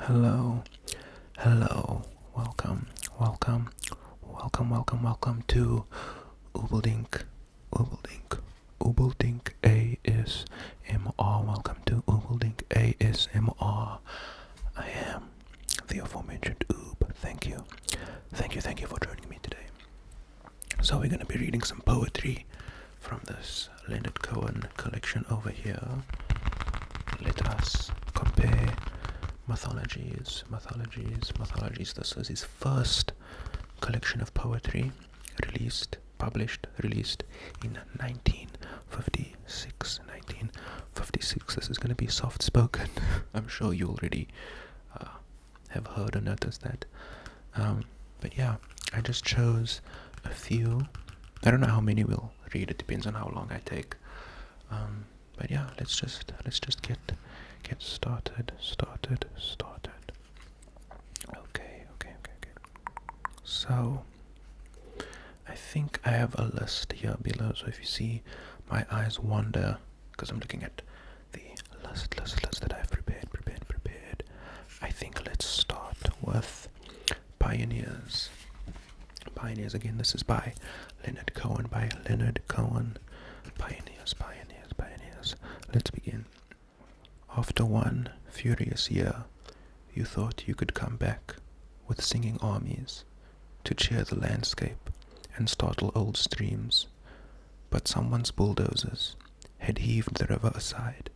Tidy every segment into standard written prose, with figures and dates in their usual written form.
Hello, hello, welcome to Ubildink, Ubildink ASMR. Welcome to Ubildink ASMR. I am the aforementioned Oob. Thank you for joining me today. So we're gonna be reading some poetry from this Leonard Cohen collection over here. Let us compare Mythologies. This is his first collection of poetry, published in 1956. This is going to be soft spoken. I'm sure you already have heard or noticed that. But yeah, I just chose a few. I don't know how many we'll read. It depends on how long I take. But yeah, let's just get started. Okay. So I think I have a list here below. So if you see my eyes wander, because I'm looking at the list that I've prepared. I think let's start with Pioneers. Pioneers again. This is by Leonard Cohen. Pioneers. Let's begin. After one furious year, you thought you could come back with singing armies to cheer the landscape and startle old streams, but someone's bulldozers had heaved the river aside,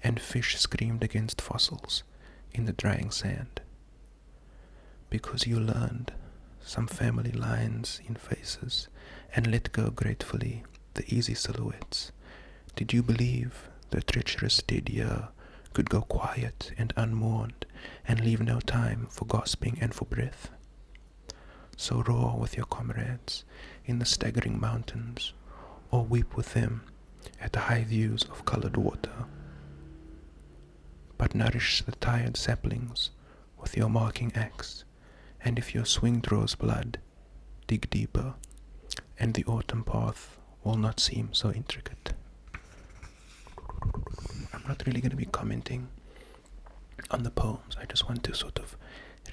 and fish screamed against fossils in the drying sand. Because you learned some family lines in faces and let go gratefully the easy silhouettes, did you believe the treacherous dead year could go quiet and unmourned and leave no time for gasping and for breath? So roar with your comrades in the staggering mountains, or weep with them at the high views of colored water. But nourish the tired saplings with your marking axe, and if your swing draws blood, dig deeper, and the autumn path will not seem so intricate. I'm not really going to be commenting on the poems. I just want to sort of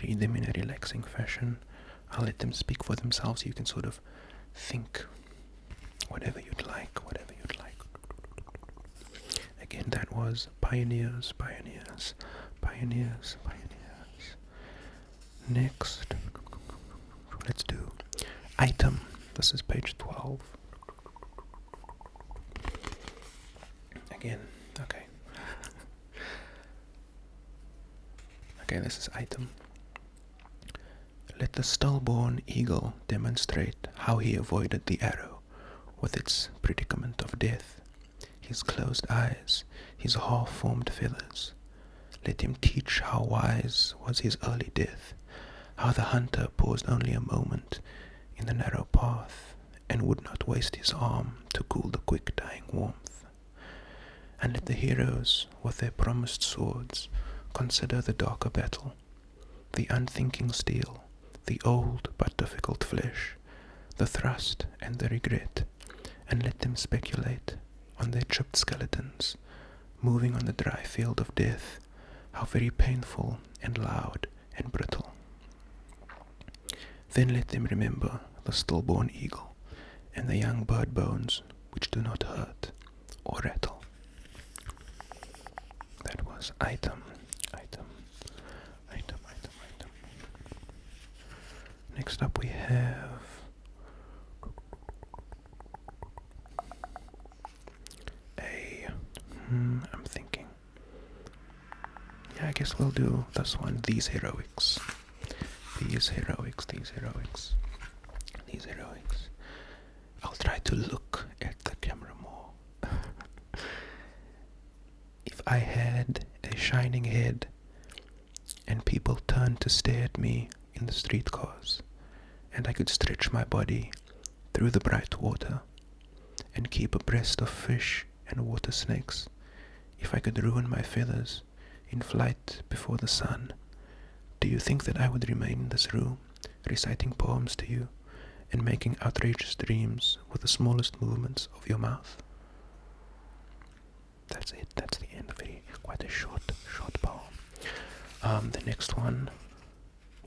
read them in a relaxing fashion. I'll let them speak for themselves. You can sort of think whatever you'd like. Again, that was Pioneers. Next, let's do Item. This is page 12. Again, okay. Okay, this is Item. Let the stillborn eagle demonstrate how he avoided the arrow with its predicament of death, his closed eyes, his half-formed feathers. Let him teach how wise was his early death, how the hunter paused only a moment in the narrow path and would not waste his arm to cool the quick dying warmth. And let the heroes with their promised swords consider the darker battle, the unthinking steel, the old but difficult flesh, the thrust and the regret, and let them speculate on their chipped skeletons, moving on the dry field of death, how very painful and loud and brittle. Then let them remember the stillborn eagle and the young bird bones which do not hurt or rattle. That was Item. Next up we have I'm thinking. Yeah, I guess we'll do this one. These heroics. I'll try to look at the camera more. If I had a shining head and people turned to stare at me in the streetcars, and I could stretch my body through the bright water and keep abreast of fish and water snakes, if I could ruin my feathers in flight before the sun, do you think that I would remain in this room, reciting poems to you and making outrageous dreams with the smallest movements of your mouth? That's it. That's the end. Quite a short poem. The next one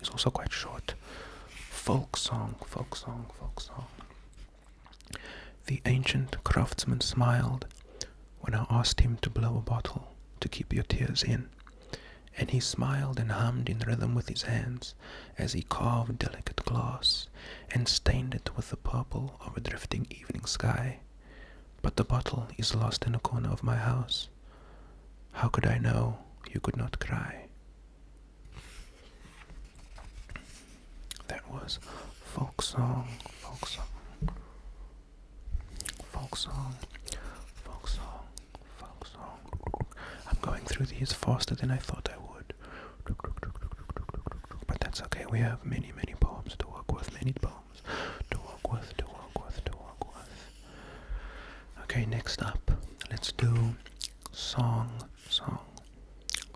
is also quite short. Folk song, folk song, folk song. The ancient craftsman smiled when I asked him to blow a bottle to keep your tears in, and he smiled and hummed in rhythm with his hands as he carved delicate glass and stained it with the purple of a drifting evening sky. But the bottle is lost in a corner of my house. How could I know you could not cry? That was folk song, folk song, folk song, folk song, folk song. I'm going through these faster than I thought I would. But that's okay, we have many, many poems to work with, many poems to work with, to work with, to work with. Okay, next up, let's do song, song,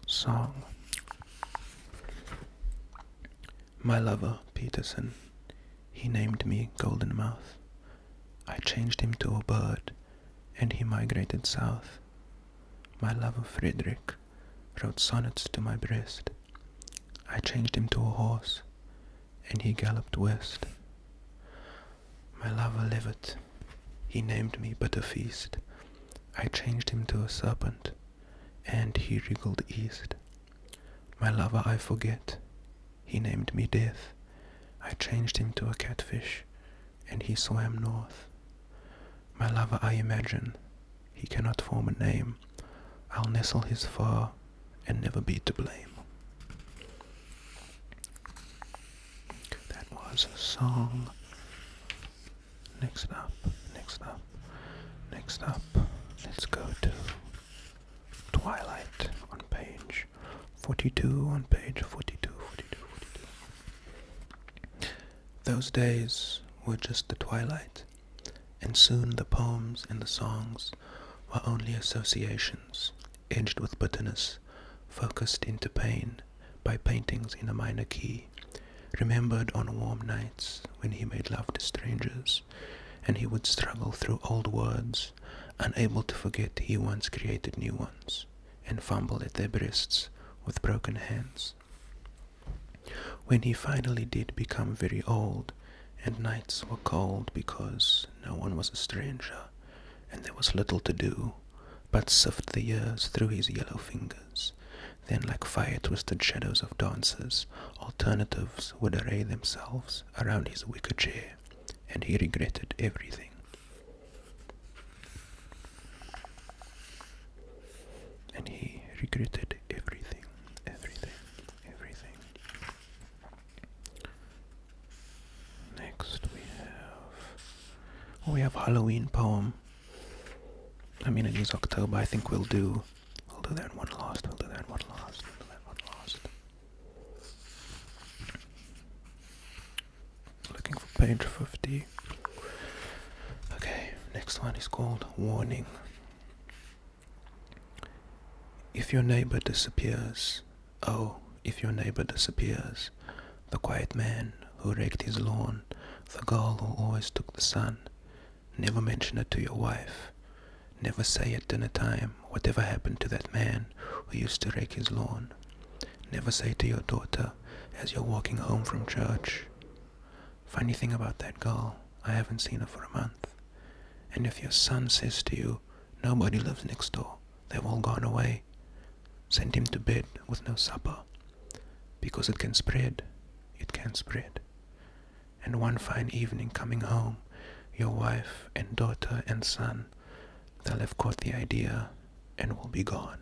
song. My lover, Peterson, he named me Golden Mouth. I changed him to a bird, and he migrated south. My lover, Frederick, wrote sonnets to my breast. I changed him to a horse, and he galloped west. My lover, Levitt, he named me Butterfeast. I changed him to a serpent, and he wriggled east. My lover, I forget, he named me Death. I changed him to a catfish, and he swam north. My lover, I imagine, he cannot form a name. I'll nestle his fur and never be to blame. That was a song. Next up, next up, next up, let's go to Twilight on page 42, on page 42, 42, 42. Those days were just the twilight, and soon the poems and the songs were only associations, edged with bitterness, focused into pain by paintings in a minor key, remembered on warm nights when he made love to strangers, and he would struggle through old words, unable to forget he once created new ones, and fumbled at their breasts with broken hands. When he finally did become very old, and nights were cold because no one was a stranger, and there was little to do but sift the years through his yellow fingers, then like fire-twisted shadows of dancers, alternatives would array themselves around his wicker chair, and he regretted everything. And he regretted everything, everything, everything. Next we have Halloween poem. I mean, it is October. I think we'll do that one last. We'll do that one last. We'll do that one last. Looking for page 50. Okay, next one is called Warning. If your neighbor disappears, oh, if your neighbor disappears, the quiet man who raked his lawn, the girl who always took the sun, never mention it to your wife. Never say at dinner time whatever happened to that man who used to rake his lawn. Never say to your daughter as you're walking home from church, funny thing about that girl, I haven't seen her for a month. And if your son says to you, nobody lives next door, they've all gone away, send him to bed with no supper, because it can spread, it can spread. And one fine evening coming home, your wife and daughter and son, they'll have caught the idea and will be gone.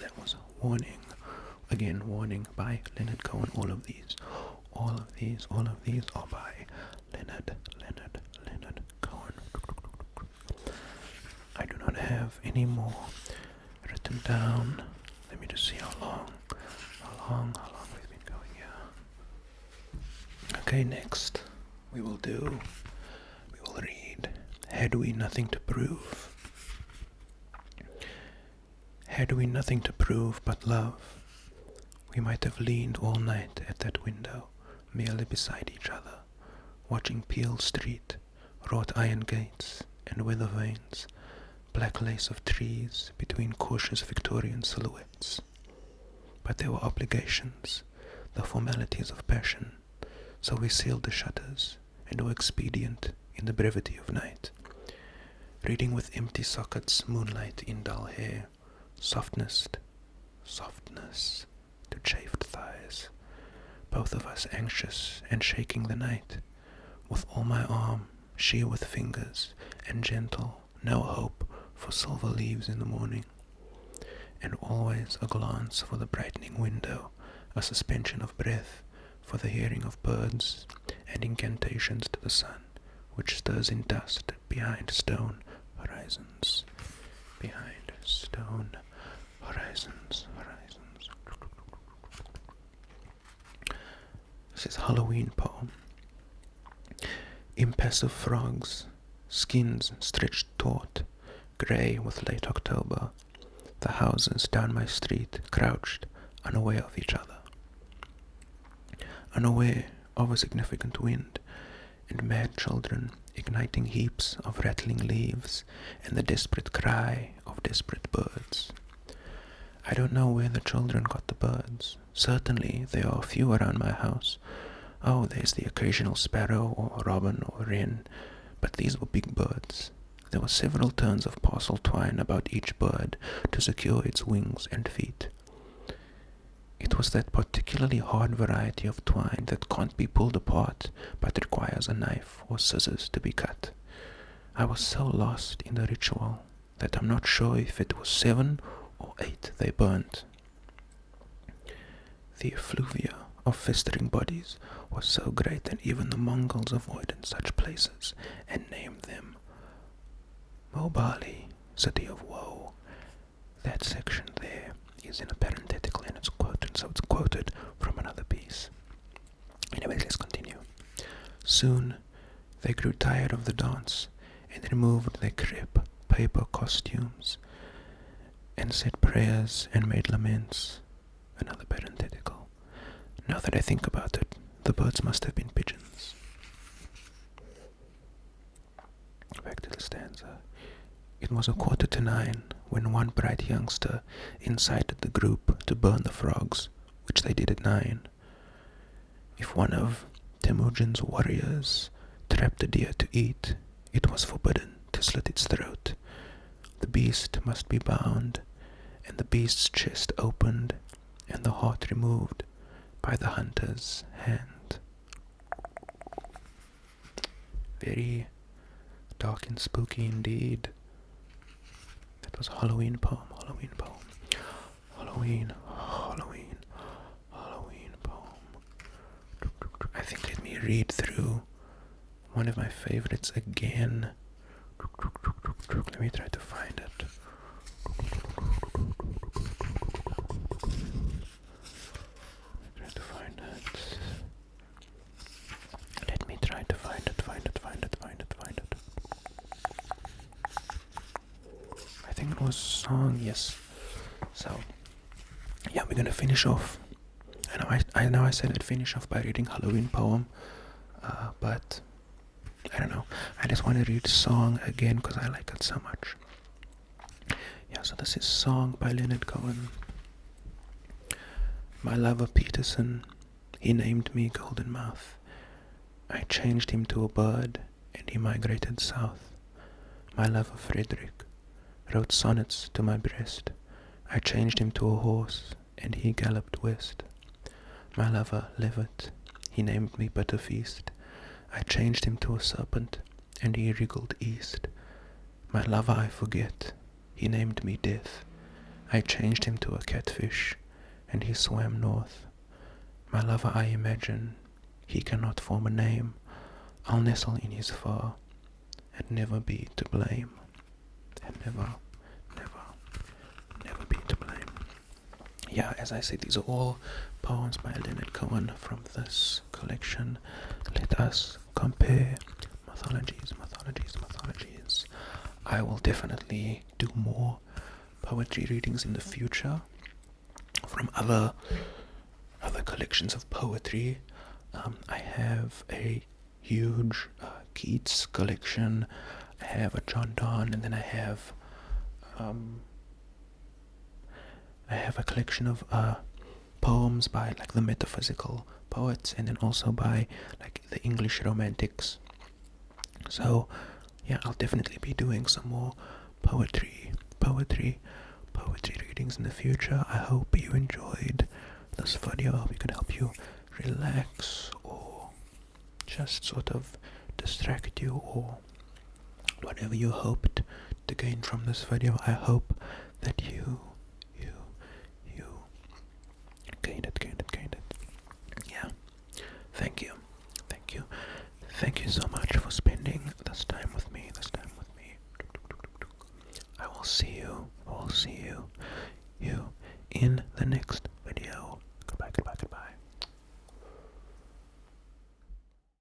That was a warning. Again, warning by Leonard Cohen. All of these are by Leonard Cohen. I do not have any more written down. Let me just see how long we've been going here. Okay, next we will read Had We Nothing to Prove? Had we nothing to prove but love, we might have leaned all night at that window, merely beside each other, watching Peel Street, wrought iron gates and weather vanes, black lace of trees between cautious Victorian silhouettes. but there were obligations, the formalities of passion, so we sealed the shutters and were expedient in the brevity of night, reading with empty sockets, moonlight in dull hair, softness to chafed thighs, both of us anxious and shaking the night, with all my arm, she with fingers, and gentle, no hope for silver leaves in the morning, and always a glance for the brightening window, a suspension of breath for the hearing of birds, and incantations to the sun, which stirs in dust behind stone horizons. Behind stone horizons. This is Halloween poem. Impassive frogs, skins stretched taut, grey with late October, the houses down my street crouched, unaware of each other, unaware of a significant wind, and mad children igniting heaps of rattling leaves, and the desperate cry of desperate birds. I don't know where the children got the birds. Certainly there are a few around my house. Oh, there's the occasional sparrow or robin or wren, but these were big birds. There were several turns of parcel twine about each bird to secure its wings and feet. It was that particularly hard variety of twine that can't be pulled apart, but requires a knife or scissors to be cut. I was so lost in the ritual that I'm not sure if it was 7 or 8 they burnt. The effluvia of festering bodies was so great that even the Mongols avoided such places and named them Mobali, city of woe. That section there is in a parenthetical and it's quoted, so it's quoted from another piece. Anyways, let's continue. Soon they grew tired of the dance and removed their crepe paper costumes and said prayers and made laments. Another parenthetical. Now that I think about it, the birds must have been pigeons. Back to the stanza. It was 8:45 when one bright youngster incited the group to burn the frogs, which they did at 9. If one of Temujin's warriors trapped a deer to eat, it was forbidden to slit its throat. The beast must be bound, and the beast's chest opened, and the heart removed by the hunter's hand. Very dark and spooky indeed. That was a Halloween poem. Halloween poem. I think let me read through one of my favorites again. Let me try to find it. Let me try to find it. I think it was song, yes. So, yeah, we're gonna finish off. I know I said I'd finish off by reading Halloween poem, but I don't know. I just want to read song again because I like it so much. Yeah, so this is Song by Leonard Cohen. My lover Peterson, he named me Golden Mouth. I changed him to a bird, and he migrated south. My lover Frederick wrote sonnets to my breast. I changed him to a horse, and he galloped west. My lover Levitt, he named me Butterfeast. I changed him to a serpent, and he wriggled east. My lover I forget, he named me Death. I changed him to a catfish, and he swam north. My lover I imagine, he cannot form a name. I'll nestle in his fur, and never be to blame. And never be to blame. Yeah, as I said, these are all poems by Leonard Cohen from this collection. Let us compare. Mythologies. I will definitely do more poetry readings in the future from other collections of poetry. I have a huge Keats collection. I have a John Donne, and then I have a collection of poems by like the metaphysical poets, and then also by like the English romantics. So yeah, I'll definitely be doing some more poetry readings in the future. I hope you enjoyed this video. I hope it could help you relax or just sort of distract you, or whatever you hoped to gain from this video. I hope that you gained it. Yeah. Thank you so much for spending this time with me. I will see